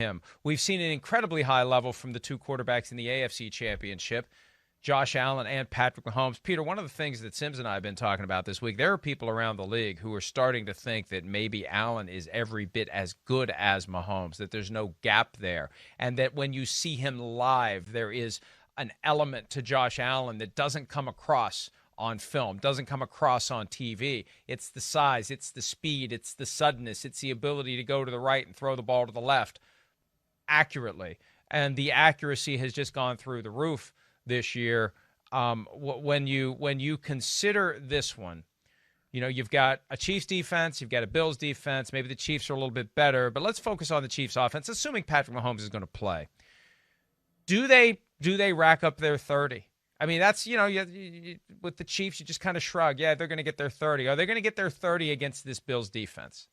him. We've seen an incredibly high level from the two quarterbacks in the AFC Championship, Josh Allen and Patrick Mahomes. Peter, one of the things that Sims and I have been talking about this week, there are people around the league who are starting to think that maybe Allen is every bit as good as Mahomes, that there's no gap there, and that when you see him live, there is an element to Josh Allen that doesn't come across on film, doesn't come across on TV. It's the size, it's the speed, it's the suddenness, it's the ability to go to the right and throw the ball to the left accurately. And the accuracy has just gone through the roof this year. When you consider this one, you know, you've got a Chiefs defense, you've got a Bills defense. Maybe the Chiefs are a little bit better, but let's focus on the Chiefs offense, assuming Patrick Mahomes is going to play. Do they rack up their 30? I mean, that's, you know, with the Chiefs, you just kind of shrug. Yeah, they're going to get their 30. Are they going to get their 30 against this Bills defense?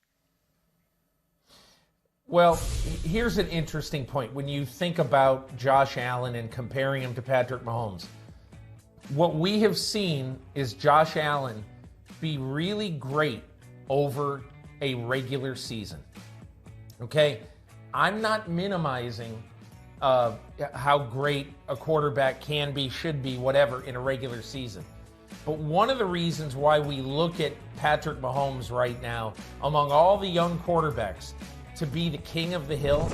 Well, here's an interesting point. When you think about Josh Allen and comparing him to Patrick Mahomes, what we have seen is Josh Allen be really great over a regular season. Okay? I'm not minimizing how great a quarterback can be, should be, whatever, in a regular season. But one of the reasons why we look at Patrick Mahomes right now, among all the young quarterbacks, to be the king of the hill,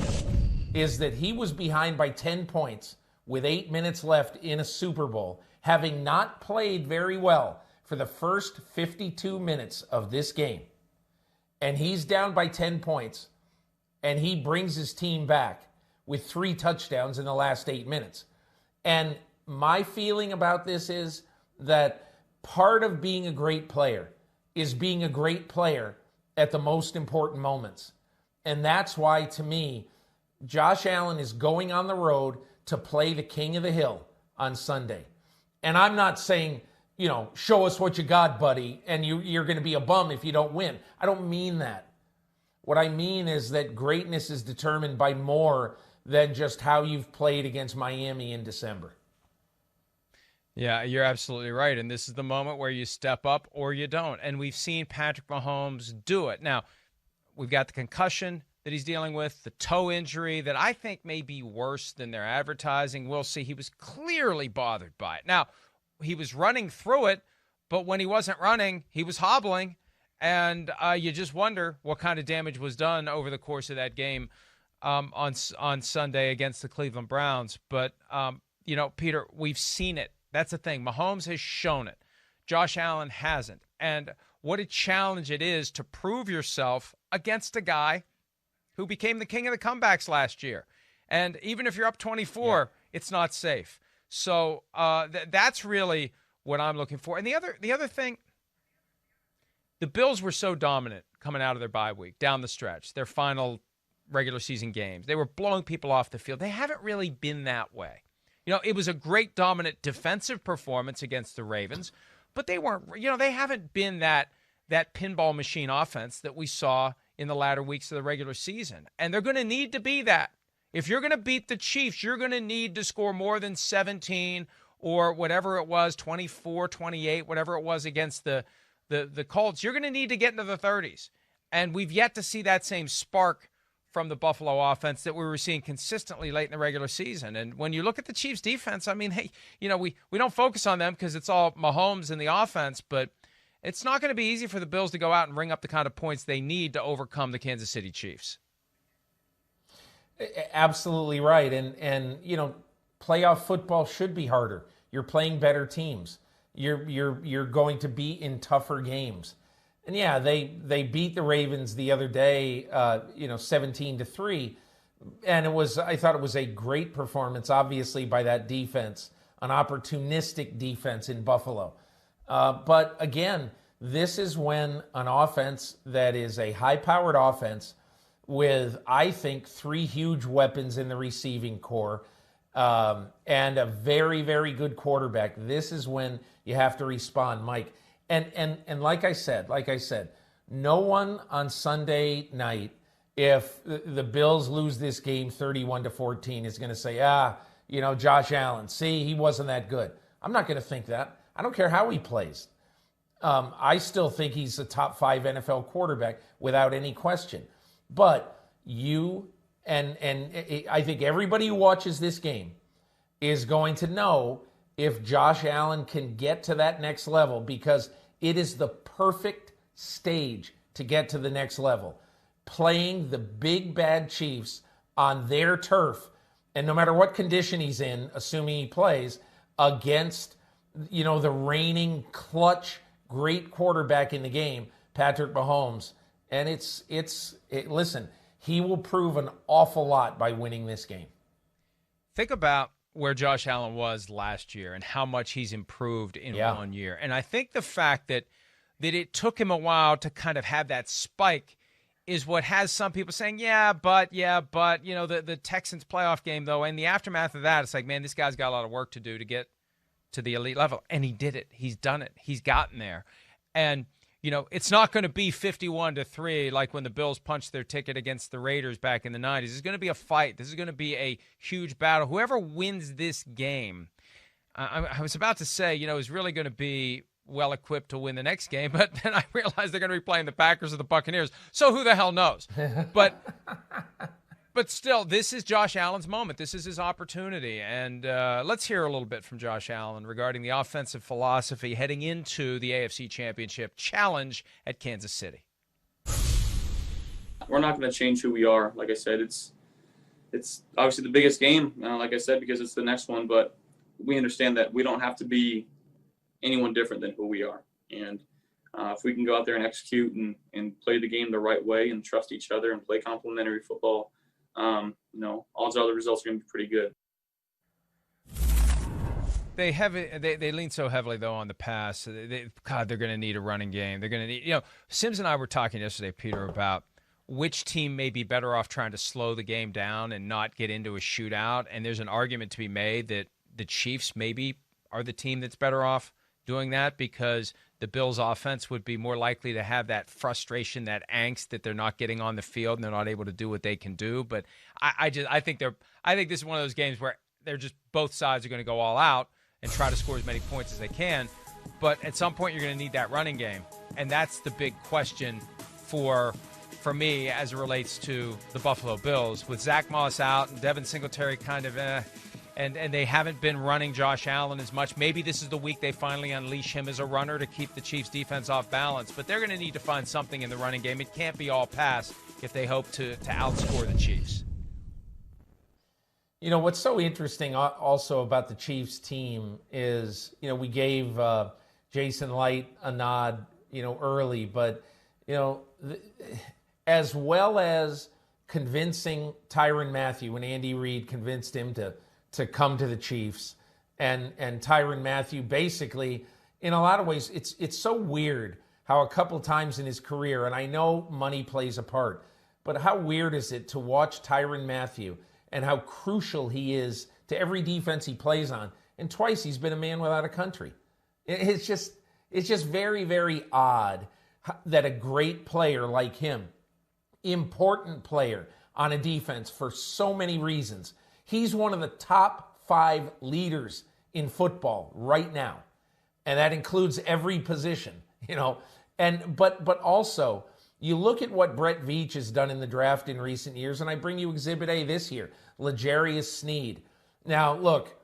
is that he was behind by 10 points with 8 minutes left in a Super Bowl, having not played very well for the first 52 minutes of this game. And he's down by 10 points, and he brings his team back with 3 touchdowns in the last 8 minutes. And my feeling about this is that part of being a great player is being a great player at the most important moments. And that's why, to me, Josh Allen is going on the road to play the king of the hill on Sunday. And I'm not saying, you know, show us what you got, buddy, and you're going to be a bum if you don't win. I don't mean that. What I mean is that greatness is determined by more than just how you've played against Miami in December. Yeah, you're absolutely right. And this is the moment where you step up or you don't. And we've seen Patrick Mahomes do it. Now, we've got the concussion that he's dealing with, the toe injury that I think may be worse than their advertising. We'll see. He was clearly bothered by it. Now, he was running through it, but when he wasn't running, he was hobbling. And you just wonder what kind of damage was done over the course of that game on Sunday against the Cleveland Browns. But, you know, Peter, we've seen it. That's the thing. Mahomes has shown it. Josh Allen hasn't. And what a challenge it is to prove yourself against a guy who became the king of the comebacks last year. And even if you're up 24, it's not safe. So that's really what I'm looking for. And the other thing, the Bills were so dominant coming out of their bye week, down the stretch, their final regular season games. They were blowing people off the field. They haven't really been that way. You know, it was a great dominant defensive performance against the Ravens, but they weren't, you know, they haven't been that pinball machine offense that we saw in the latter weeks of the regular season. And they're going to need to be that. If you're going to beat the Chiefs, you're going to need to score more than 17 or whatever it was, 24, 28, whatever it was against the Colts. You're going to need to get into the 30s. And we've yet to see that same spark from the Buffalo offense that we were seeing consistently late in the regular season. And when you look at the Chiefs defense, I mean, hey, you know, we don't focus on them because it's all Mahomes and the offense, but it's not going to be easy for the Bills to go out and ring up the kind of points they need to overcome the Kansas City Chiefs. Absolutely right. And you know, playoff football should be harder. You're playing better teams. You're going to be in tougher games. And yeah, they beat the Ravens the other day, 17-3. And I thought it was a great performance, obviously, by that defense, an opportunistic defense in Buffalo. But again, this is when an offense that is a high-powered offense with, I think, 3 huge weapons in the receiving core and a very, very good quarterback, this is when you have to respond, Mike. And like I said, no one on Sunday night, if the Bills lose this game 31-14, is going to say, Josh Allen, see, he wasn't that good. I'm not going to think that. I don't care how he plays. I still think he's a top 5 NFL quarterback without any question. But you I think everybody who watches this game is going to know if Josh Allen can get to that next level, because it is the perfect stage to get to the next level. Playing the big bad Chiefs on their turf, and no matter what condition he's in, assuming he plays, against, the reigning clutch great quarterback in the game, Patrick Mahomes. And listen, he will prove an awful lot by winning this game. Think about where Josh Allen was last year and how much he's improved in 1 year. And I think the fact that it took him a while to kind of have that spike is what has some people saying, but, the Texans playoff game, though, and the aftermath of that, it's like, man, this guy's got a lot of work to do to get to the elite level. And he did it. He's done it. He's gotten there. And, it's not going to be 51-3 like when the Bills punched their ticket against the Raiders back in the 90s. It's going to be a fight. This is going to be a huge battle. Whoever wins this game, I was about to say, is really going to be well-equipped to win the next game, but then I realized they're going to be playing the Packers or the Buccaneers. So who the hell knows? But still, this is Josh Allen's moment. This is his opportunity. And let's hear a little bit from Josh Allen regarding the offensive philosophy heading into the AFC Championship challenge at Kansas City. We're not going to change who we are. Like I said, it's obviously the biggest game, like I said, because it's the next one. But we understand that we don't have to be anyone different than who we are. And if we can go out there and execute and play the game the right way and trust each other and play complementary football, odds are the results are going to be pretty good. They lean so heavily, though, on the pass. They're going to need a running game. They're going to need, Sims and I were talking yesterday, Peter, about which team may be better off trying to slow the game down and not get into a shootout. And there's an argument to be made that the Chiefs maybe are the team that's better off doing that, because the Bills' offense would be more likely to have that frustration, that angst that they're not getting on the field and they're not able to do what they can do. But I think this is one of those games where they're just, both sides are going to go all out and try to score as many points as they can. But at some point, you're going to need that running game, and that's the big question for me as it relates to the Buffalo Bills, with Zach Moss out and Devin Singletary kind of And they haven't been running Josh Allen as much. Maybe this is the week they finally unleash him as a runner to keep the Chiefs' defense off balance. But they're going to need to find something in the running game. It can't be all pass if they hope to outscore the Chiefs. What's so interesting also about the Chiefs team is, we gave Jason Light a nod, early. But, as well as convincing Tyrann Mathieu, when Andy Reid convinced him to come to the Chiefs, and Tyrann Mathieu basically, in a lot of ways, it's so weird how a couple times in his career, and I know money plays a part, but how weird is it to watch Tyrann Mathieu and how crucial he is to every defense he plays on, and twice he's been a man without a country. It's just very, very odd that a great player like him, important player on a defense for so many reasons, he's one of the top 5 leaders in football right now. And that includes every position, but also you look at what Brett Veach has done in the draft in recent years, and I bring you Exhibit A this year, L'Jarius Sneed. Now, look,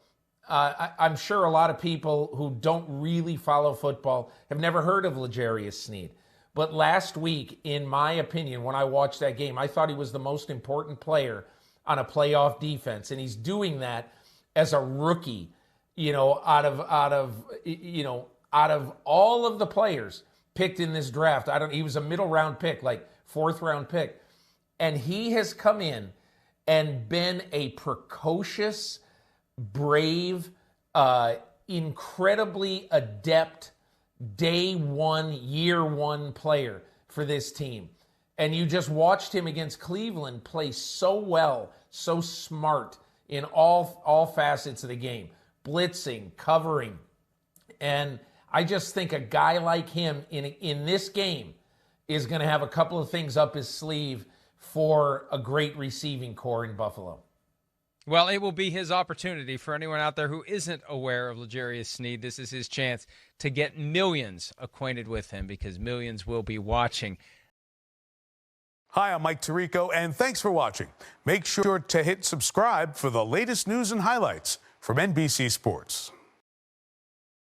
I'm sure a lot of people who don't really follow football have never heard of L'Jarius Sneed. But last week, in my opinion, when I watched that game, I thought he was the most important player on a playoff defense, and he's doing that as a rookie. Out of all of the players picked in this draft, he was a middle round pick, like 4th round pick, and he has come in and been a precocious, brave, incredibly adept day one, year one player for this team. And you just watched him against Cleveland play so well, so smart in all facets of the game, blitzing, covering. And I just think a guy like him in this game is going to have a couple of things up his sleeve for a great receiving core in Buffalo. Well, it will be his opportunity. For anyone out there who isn't aware of L'Jarius Sneed, this is his chance to get millions acquainted with him, because millions will be watching. Hi, I'm Mike Tirico, and thanks for watching. Make sure to hit subscribe for the latest news and highlights from NBC Sports.